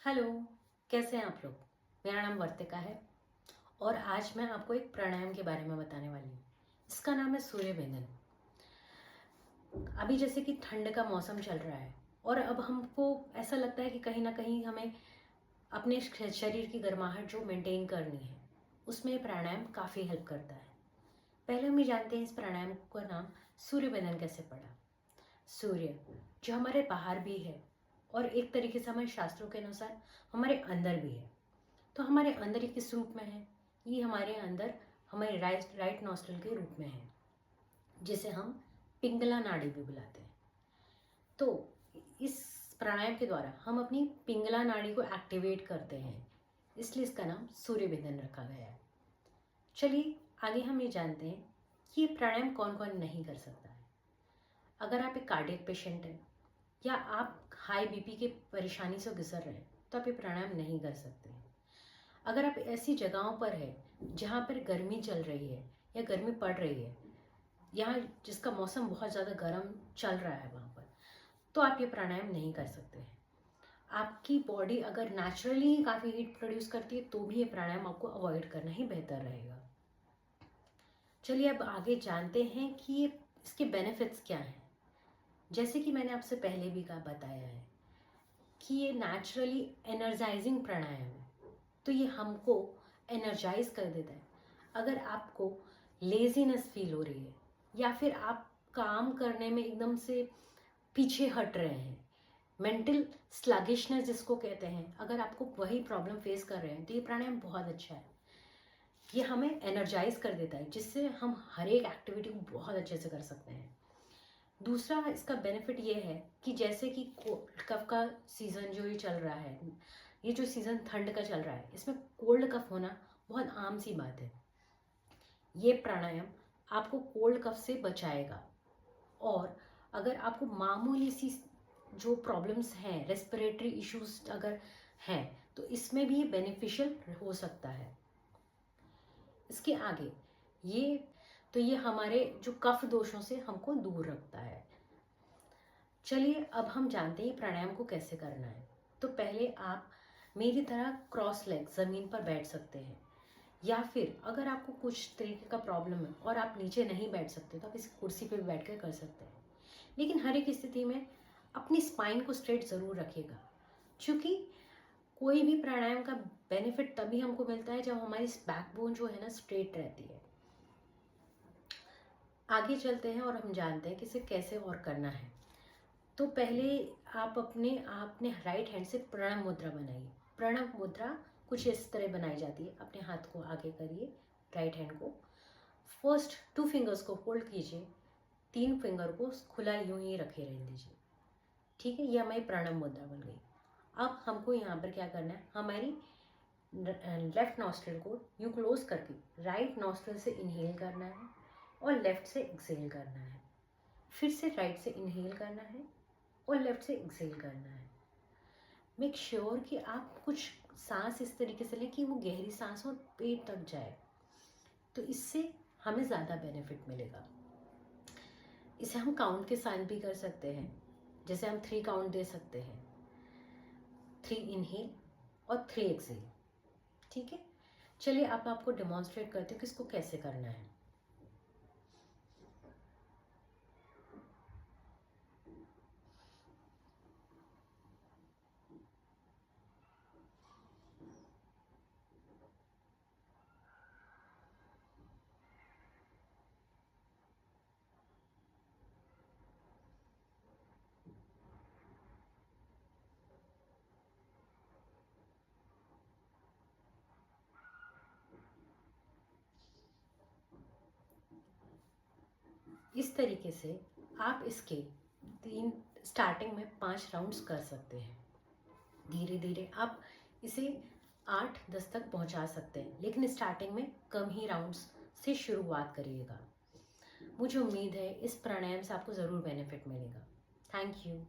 Hello, कैसे हैं आप लोग। मेरा नाम वर्तिका है और आज मैं आपको एक प्राणायाम के बारे में बताने वाली हूँ। इसका नाम है सूर्य बंधन। अभी जैसे कि ठंड का मौसम चल रहा है और अब हमको ऐसा लगता है कि कहीं ना कहीं हमें अपने शरीर की गर्माहट जो मेंटेन करनी है उसमें ये प्राणायाम काफ़ी हेल्प करता है। पहले हम ये जानते हैं इस प्राणायाम का नाम सूर्य बंधन कैसे पड़ा। सूर्य जो हमारे बाहर भी है और एक तरीके से हमारे शास्त्रों के अनुसार हमारे अंदर भी है। तो हमारे अंदर ये किस रूप में है? ये हमारे अंदर हमारे राइट नॉस्ट्रल के रूप में है, जिसे हम पिंगला नाड़ी भी बुलाते हैं। तो इस प्राणायाम के द्वारा हम अपनी पिंगला नाड़ी को एक्टिवेट करते हैं, इसलिए इसका नाम सूर्य बंधन रखा गया है। चलिए आगे हम ये जानते हैं कि ये प्राणायाम कौन कौन नहीं कर सकता है। अगर आप एक कार्डियक पेशेंट हैं या आप हाई बीपी के परेशानी से गुजर रहे हैं तो आप ये प्राणायाम नहीं कर सकते हैं। अगर आप ऐसी जगहों पर है जहाँ पर गर्मी चल रही है या गर्मी पड़ रही है, यहाँ जिसका मौसम बहुत ज़्यादा गर्म चल रहा है वहाँ पर, तो आप ये प्राणायाम नहीं कर सकते हैं। आपकी बॉडी अगर नेचुरली ही काफ़ी हीट प्रोड्यूस करती है तो भी ये प्राणायाम आपको अवॉइड करना ही बेहतर रहेगा। चलिए अब आगे जानते हैं कि ये इसके बेनिफिट्स क्या हैं। जैसे कि मैंने आपसे पहले भी कहा बताया है कि ये नेचुरली एनर्जाइजिंग प्राणायाम है, तो ये हमको एनर्जाइज कर देता है। अगर आपको लेजीनेस फील हो रही है या फिर आप काम करने में एकदम से पीछे हट रहे हैं, मेंटल स्लगिशनेस जिसको कहते हैं, अगर आपको वही प्रॉब्लम फेस कर रहे हैं तो ये प्राणायाम बहुत अच्छा है। ये हमें एनर्जाइज कर देता है, जिससे हम हर एक एक्टिविटी को बहुत अच्छे से कर सकते हैं। दूसरा इसका बेनिफिट ये है कि जैसे कि कफ का सीज़न जो ये चल रहा है, ये जो सीज़न ठंड का चल रहा है, इसमें कोल्ड कफ होना बहुत आम सी बात है। ये प्राणायाम आपको कोल्ड कफ से बचाएगा। और अगर आपको मामूली सी जो प्रॉब्लम्स हैं, रेस्पिरेटरी इश्यूज अगर हैं, तो इसमें भी ये बेनिफिशियल हो सकता है। इसके आगे ये ये हमारे जो कफ दोषों से हमको दूर रखता है। चलिए अब हम जानते हैं प्राणायाम को कैसे करना है। तो पहले आप मेरी तरह क्रॉस लेग ज़मीन पर बैठ सकते हैं, या फिर अगर आपको कुछ तरीके का प्रॉब्लम है और आप नीचे नहीं बैठ सकते तो आप इस कुर्सी पे भी बैठ कर सकते हैं। लेकिन हर एक स्थिति में अपनी स्पाइन को स्ट्रेट ज़रूर रखिएगा, क्योंकि कोई भी प्राणायाम का बेनिफिट तभी हमको मिलता है जब हमारी बैकबोन जो है ना स्ट्रेट रहती है। आगे चलते हैं और हम जानते हैं कि इसे कैसे और करना है। तो पहले आप अपने राइट हैंड से प्रणव मुद्रा बनाइए। प्रणव मुद्रा कुछ इस तरह बनाई जाती है। अपने हाथ को आगे करिए, राइट हैंड को फर्स्ट 2 फिंगर्स को होल्ड कीजिए, 3 फिंगर को खुला यूं ही रखे रहने दीजिए। ठीक है, ये हमारी प्रणव मुद्रा बन गई। अब हमको यहाँ पर क्या करना है, हमारी लेफ्ट नॉस्ट्रिल को यूं क्लोज करके राइट नॉस्ट्रिल से इनहेल करना है और लेफ्ट से एक्सहेल करना है। फिर से राइट से इनहेल करना है और लेफ्ट से एक्सहेल करना है। मेक श्योर कि आप कुछ सांस इस तरीके से लें कि वो गहरी सांस और पेट तक जाए, तो इससे हमें ज़्यादा बेनिफिट मिलेगा। इसे हम काउंट के साथ भी कर सकते हैं, जैसे हम 3 काउंट दे सकते हैं, 3 इनहेल और 3 एक्सहेल। ठीक है, चलिए अब आपको डेमोन्स्ट्रेट करती हूँ कि इसको कैसे करना है। इस तरीके से आप इसके 3 स्टार्टिंग में 5 राउंड्स कर सकते हैं। धीरे धीरे आप इसे 8-10 तक पहुंचा सकते हैं, लेकिन स्टार्टिंग में कम ही राउंड्स से शुरुआत करिएगा। मुझे उम्मीद है इस प्राणायाम से आपको ज़रूर बेनिफिट मिलेगा। Thank you.